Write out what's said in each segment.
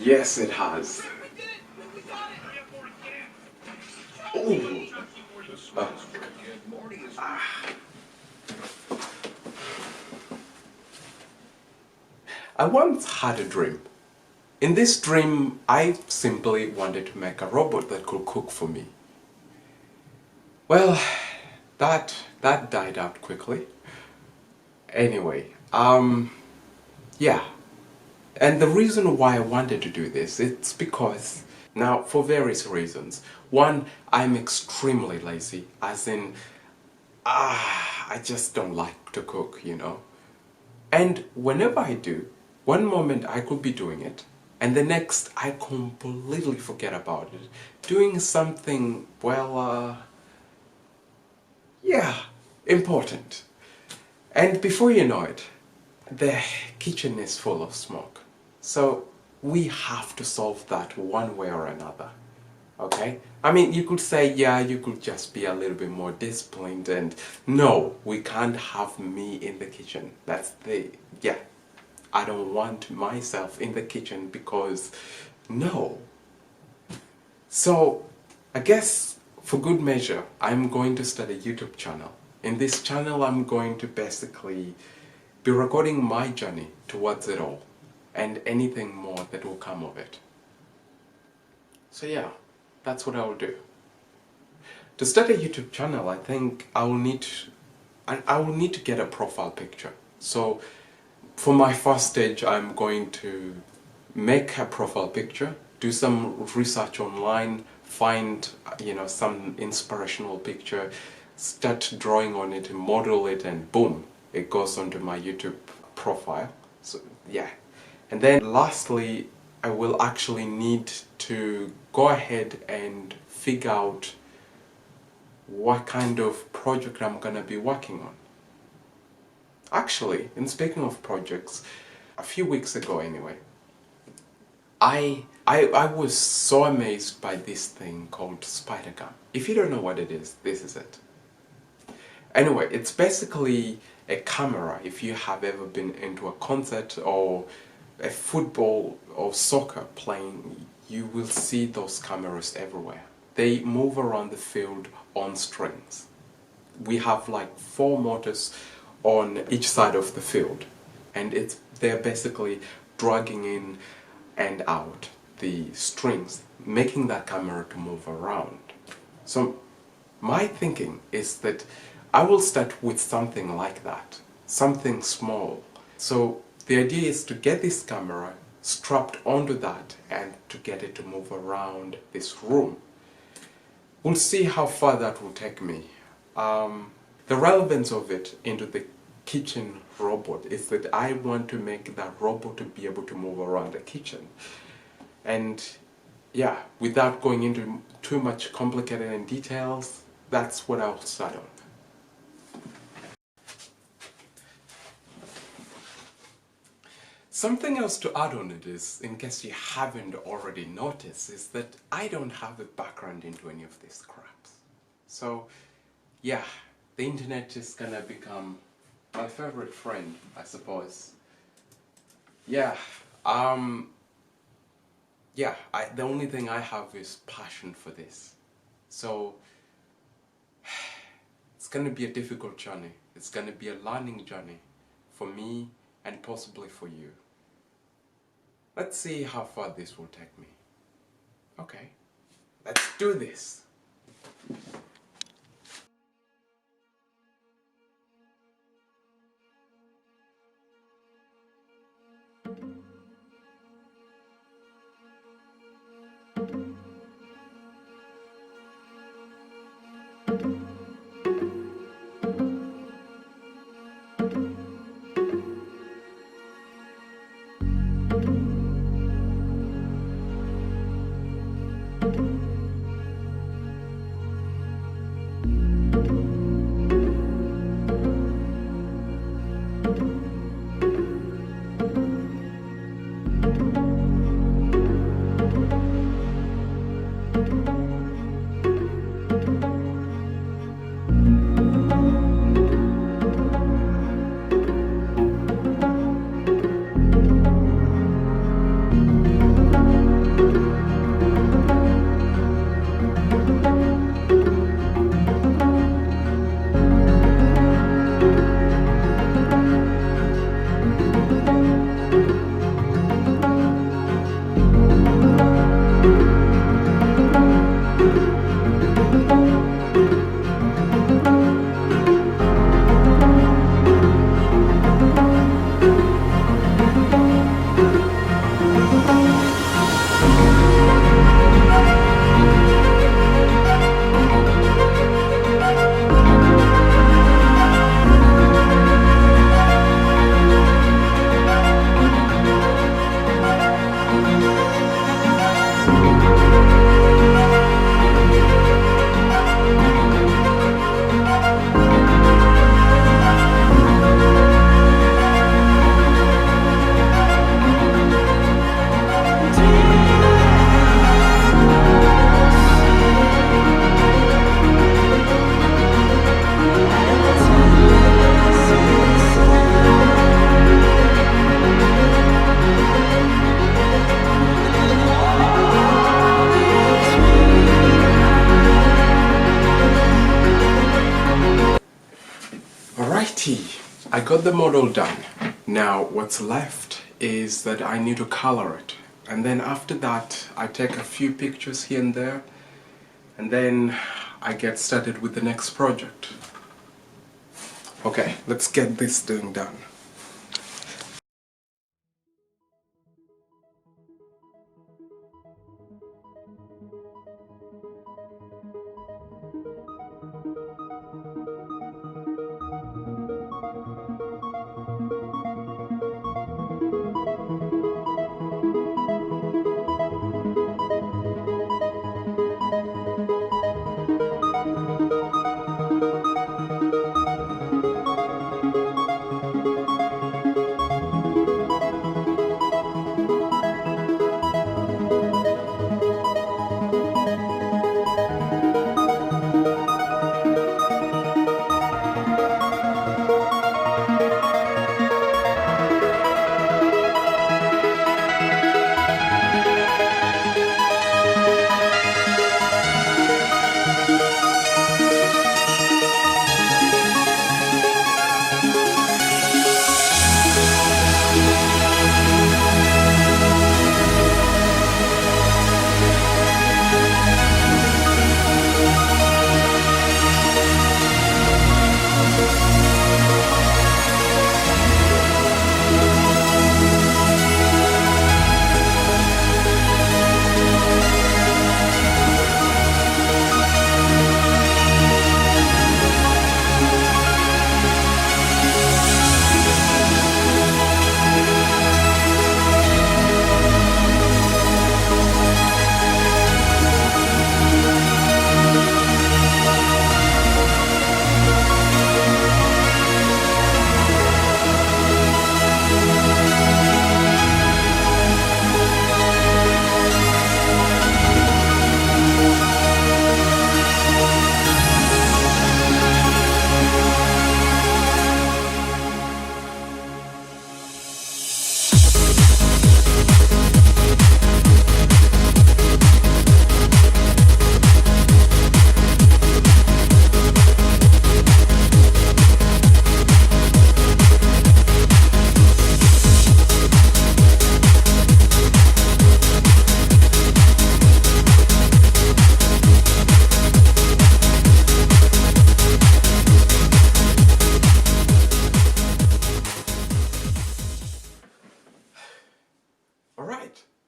Yes, it has. Ooh. Uh, I once had a dream. In this dream, I simply wanted to make a robot that could cook for me. Well, that died out quickly. Anyway, yeah. And the reason why I wanted to do this, it's because, now, for various reasons. One, I'm extremely lazy, as in, I just don't like to cook, you know. And whenever I do, one moment I could be doing it, and the next I completely forget about it. Doing something, well, yeah, important. And before you know it, the kitchen is full of smoke. So we have to solve that one way or another. Okay? I mean, you could say, yeah, you could just be a little bit more disciplined, and no, we can't have me in the kitchen. That's the, yeah. I don't want myself in the kitchen because, no. So, I guess for good measure, I'm going to start a YouTube channel. In this channel, I'm going to basically be recording my journey towards it all, and anything more that will come of it. So yeah, that's what I will do. To start a YouTube channel, I think I will need to get a profile picture. So for my first stage, I'm going to make a profile picture, do some research online, find, you know, some inspirational picture, start drawing on it, model it, and boom, it goes onto my YouTube profile. So yeah. And then lastly, I will actually need to go ahead and figure out what kind of project I'm gonna be working on. Actually, in speaking of projects, a few weeks ago anyway, I was so amazed by this thing called spider gum. If you don't know what it is, this is it. Anyway, it's basically a camera. If you have ever been into a concert or a football or soccer playing, you will see those cameras everywhere. They move around the field on strings. We have like 4 motors on each side of the field, and they're basically dragging in and out the strings, making that camera to move around. So my thinking is that I will start with something like that, something small. So the idea is to get this camera strapped onto that and to get it to move around this room. We'll see how far that will take me. The relevance of it into the kitchen robot is that I want to make that robot to be able to move around the kitchen. And yeah, without going into too much complicated details, that's what I'll start on. Something else to add on it is, in case you haven't already noticed, is that I don't have a background into any of these craps. So yeah, the internet is gonna become my favorite friend, I suppose. Yeah, the only thing I have is passion for this. So it's gonna be a difficult journey. It's gonna be a learning journey for me and possibly for you. Let's see how far this will take me. Okay, let's do this. Alrighty, I got the model done. Now what's left is that I need to color it. And then after that, I take a few pictures here and there. And then I get started with the next project. Okay, let's get this thing done.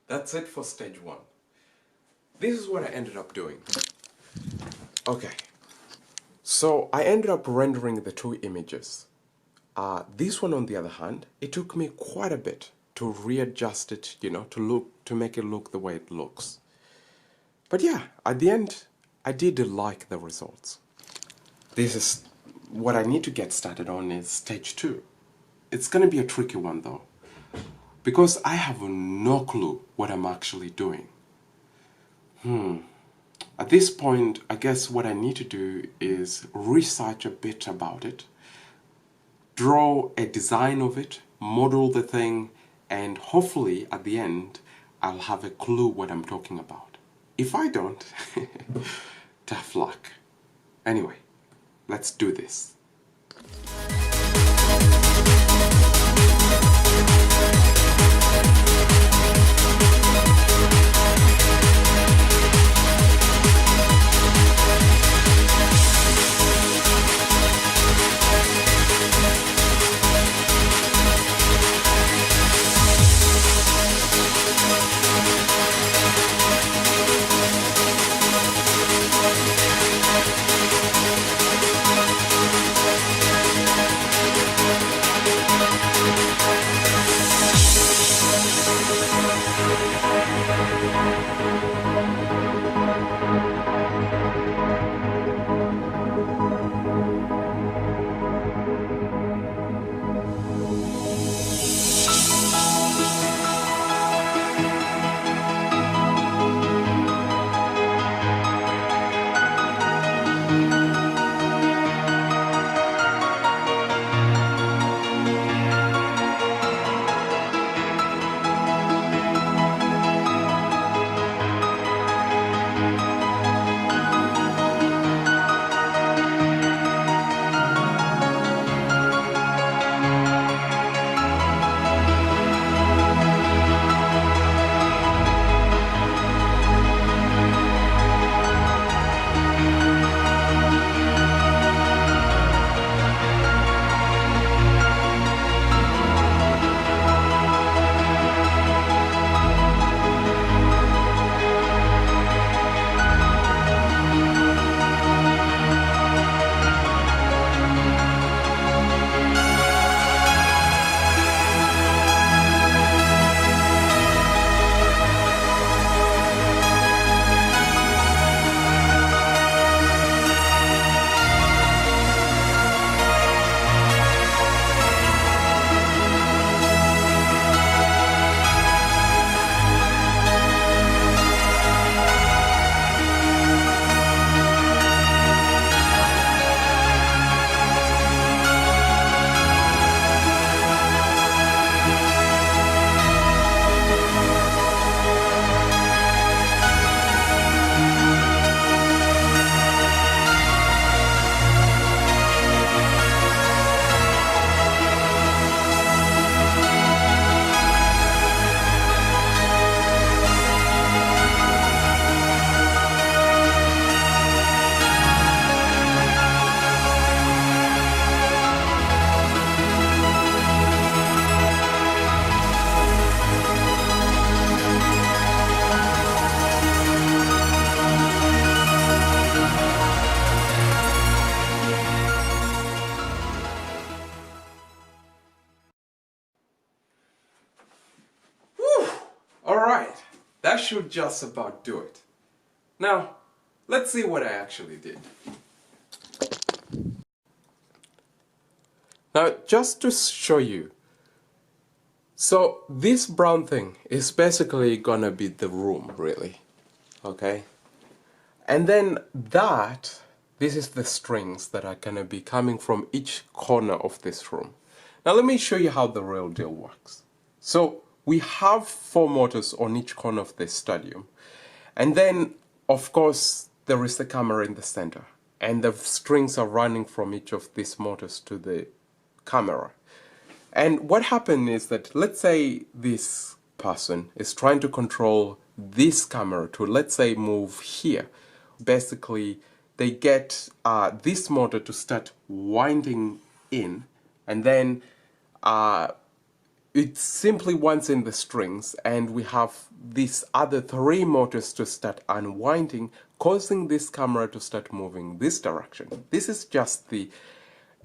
That's it for stage one. This is what I ended up doing. Okay, so I ended up rendering the two images. This one, on the other hand, it took me quite a bit to readjust it, you know, to make it look the way it looks. But yeah, at the end, I did like the results. This is what I need to get started on is stage two. It's gonna be a tricky one though, because I have no clue what I'm actually doing. At this point, I guess what I need to do is research a bit about it, draw a design of it, model the thing, and hopefully at the end, I'll have a clue what I'm talking about. If I don't, tough luck. Anyway, let's do this. should just about do it. Now, let's see what I actually did. Now, just to show you, so this brown thing is basically gonna be the room, really, okay? And then this is the strings that are gonna be coming from each corner of this room. Now let me show you how the real deal works. So we have 4 motors on each corner of this stadium. And then, of course, there is the camera in the center. And the strings are running from each of these motors to the camera. And what happened is that, let's say this person is trying to control this camera to, let's say, move here. Basically, they get this motor to start winding in, and then it simply winds in the strings, and we have these other 3 motors to start unwinding, causing this camera to start moving this direction. This is just the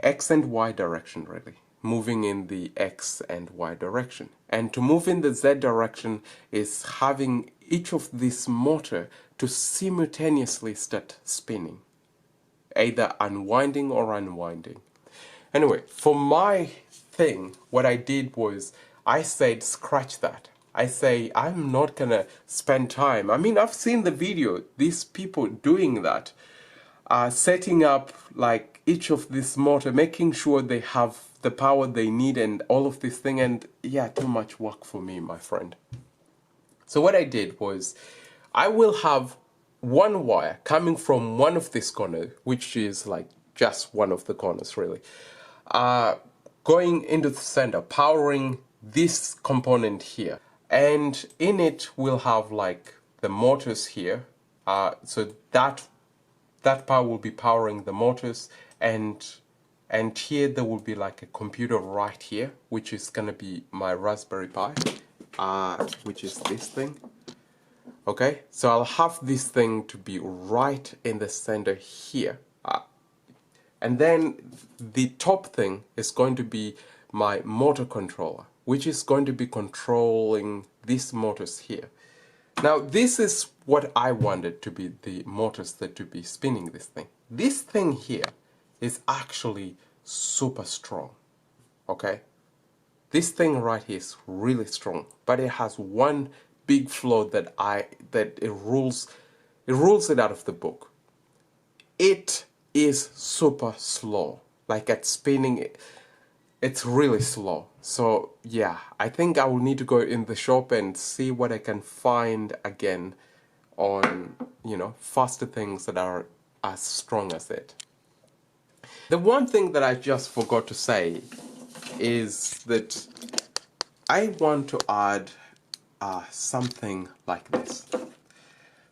X and Y direction, really, moving in the X and Y direction. And to move in the Z direction is having each of this motor to simultaneously start spinning, either unwinding or unwinding. Anyway, for my thing, what I did was I said, scratch that. I say, I'm not gonna spend time. I mean, I've seen the video, these people doing that, setting up like each of this motor, making sure they have the power they need and all of this thing, and yeah, too much work for me, my friend. So what I did was, I will have one wire coming from one of these corners, which is like just one of the corners really, going into the center, powering this component here. And in it we'll have like the motors here, so that power will be powering the motors, and here there will be like a computer right here, which is gonna be my Raspberry Pi, which is this thing. Okay, so I'll have this thing to be right in the center here, and then the top thing is going to be my motor controller, which is going to be controlling these motors here. Now this is what I wanted to be the motors that to be spinning this thing. This thing here is actually super strong, okay? This thing right here is really strong, but it has one big flaw that it rules it out of the book. It is super slow. Like at spinning, it's really slow. So yeah, I think I will need to go in the shop and see what I can find again on, you know, faster things that are as strong as it. The one thing that I just forgot to say is that I want to add something like this.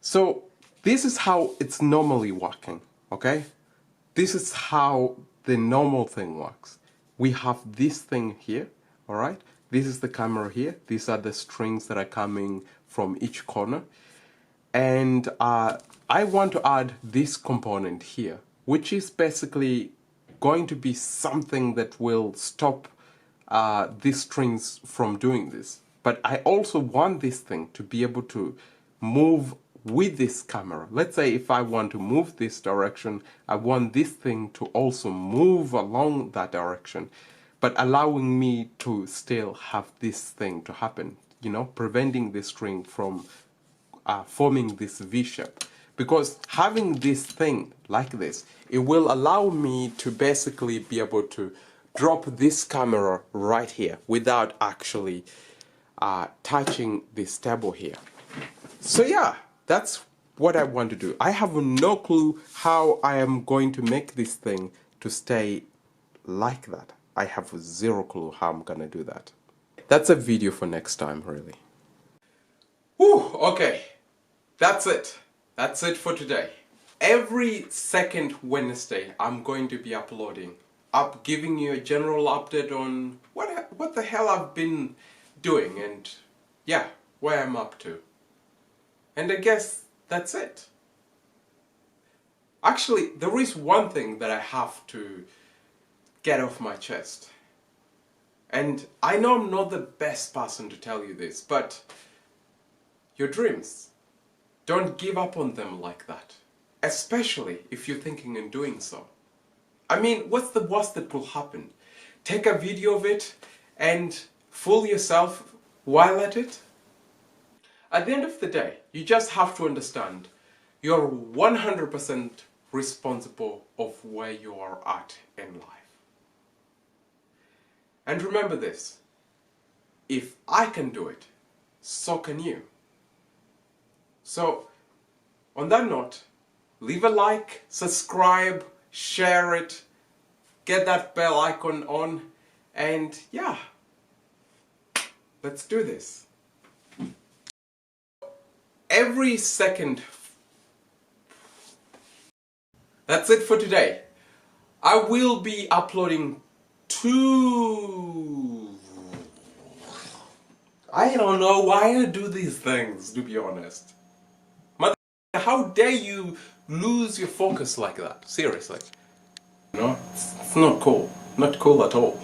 So this is how it's normally working, okay? This is how the normal thing works. We have this thing here, all right? This is the camera here. These are the strings that are coming from each corner. And I want to add this component here, which is basically going to be something that will stop these strings from doing this. But I also want this thing to be able to move with this camera. Let's say if I want to move this direction, I want this thing to also move along that direction, but allowing me to still have this thing to happen, you know, preventing the string from forming this V-shape. Because having this thing like this, it will allow me to basically be able to drop this camera right here without actually touching this table here. So yeah, that's what I want to do. I have no clue how I am going to make this thing to stay like that. I have zero clue how I'm gonna do that. That's a video for next time, really. Whew, okay, that's it. That's it for today. Every second Wednesday, I'm going to be uploading, giving you a general update on what the hell I've been doing and yeah, where I'm up to. And I guess that's it. Actually, there is one thing that I have to get off my chest. And I know I'm not the best person to tell you this, but your dreams. Don't give up on them like that. Especially if you're thinking in doing so. I mean, what's the worst that will happen? Take a video of it and fool yourself while at it? At the end of the day, you just have to understand you're 100% responsible of where you are at in life. And remember this, if I can do it, so can you. So, on that note, leave a like, subscribe, share it, get that bell icon on, and yeah, let's do this. Every second. That's it for today. I will be uploading 2... I don't know why I do these things, to be honest. How dare you lose your focus like that? Seriously. No, it's not cool. Not cool at all.